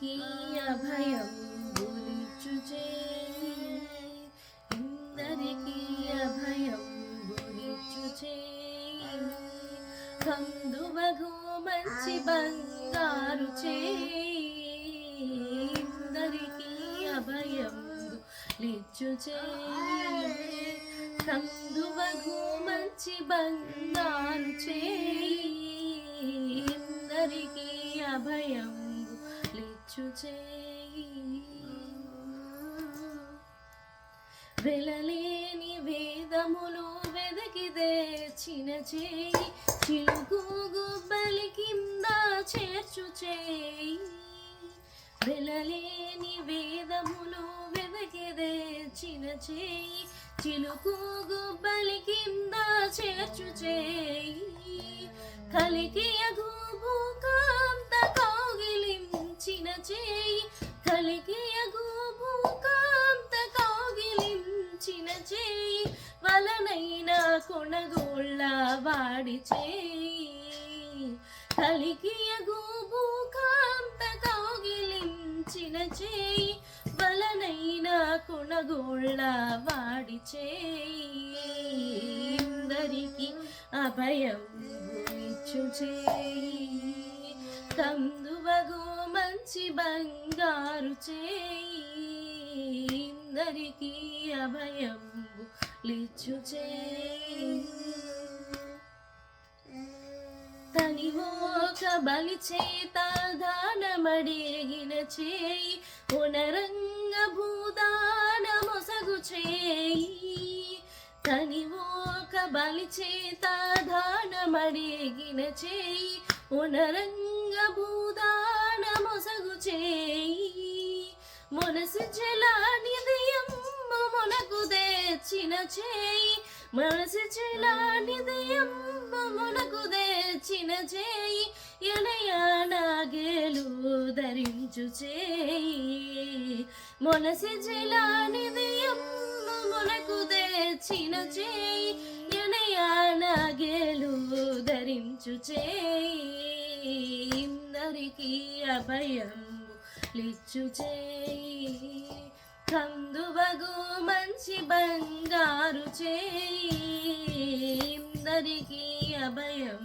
అందరికీ అభయం గురిచు చేయి, అందరికీ అభయం గురిచు చేయి, కందువగు మంచి బంగారు చేయి, అందరికీ అభయం గురిచు చేయి, కందువగు మంచి బంగారు చేయి, అందరికీ అభయం లిచ్చు చేయి. వెలలేని వేదములు వెదకి తెచ్చిన చేయి, చిలుకు గుబ్బలి కింద చేర్చు చేయి, వెలలేని వేదములు వెదకి తెచ్చిన చేయి, చిలుకు గుబ్బలి కింద చేర్చు చేయి, కలికియగు భూకాంత కౌగిలించిన చేయి, కలికియగు భూకాంత కౌగిలించిన చేయి, వలనైన కొనగోళ్ళ వాడి చేయి, కలికియగు భూకాంత కౌగిలించిన చేయి, వలనైన కొనగోళ్ళ వాడి చేయి, అందరికీ అభయం గురిచు చేయి, కందువగు మంచి బంగారు చేయి, అందరికీ అభయం లిచ్చు చేయి. తనివోక బలి చేత దానమడిగిన చేయి, పునరంగ భూదాన మొసగు చేయి, తనివోక బలి చేత దానమడిగిన చేయి, పునరంగ భూదాన మొసగు చేయి, మనసు జలానిదయమ్మ మనకు తెచ్చిన చేయి, మనసు జలానిదయమ్మ మనకు తెచ్చిన చేయి, ఎనయానాగేలు ధరించు చేయి, మనసు జలానిదయమ్మ మనకు తెచ్చిన చేయి, ఎనయానాగేలు ధరించు చేయి, అందరికీ అభయం లిచ్చు చేయి, కందువగు మంచి బంగారు చేయి, అందరికీ అభయం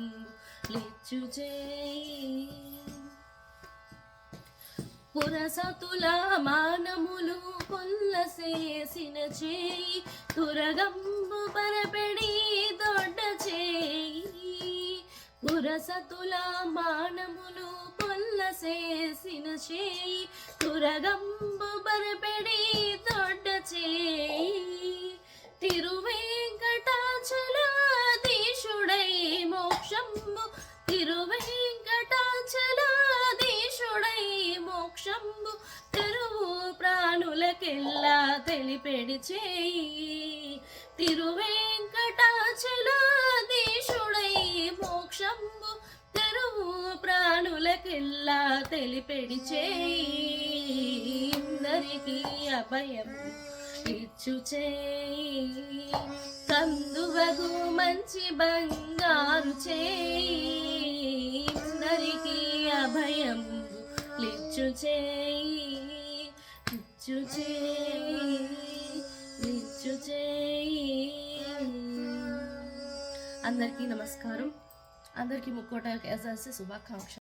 లిచ్చు చేయి. పురసతుల మానములు కొల్లసేసిన చేయి, తురగంబు పరపెడి దొడ్డ చేయి, పురసతుల మానములు కొల్లసేసిన చేయి, తురగంబు పరపెడి దొడ్డ చేయి, తిరువేంకటాచలాధీశుడై మోక్షంబు, తిరువేంకటాచలాధీశుడై మోక్షంబు, తెరువు ప్రాణులకెల్లా తెలిపెడి చేయి, తిరువేంకటాచలాధీశుడై మోక్షంబు, తెరువు ప్రాణులకెల్లా తెలిపెడి చేయి, అందరికీ అభయం లిచ్చు చేయి, కందువగు మంచి బంగారు చేయి, అందరికీ అభయం లిచ్చు చేయి, లిచ్చు చేయి, లిచ్చు చేయి. అందరికీ నమస్కారం, అందరికీ ముక్కోట కేసాసి శుభాకాంక్షలు.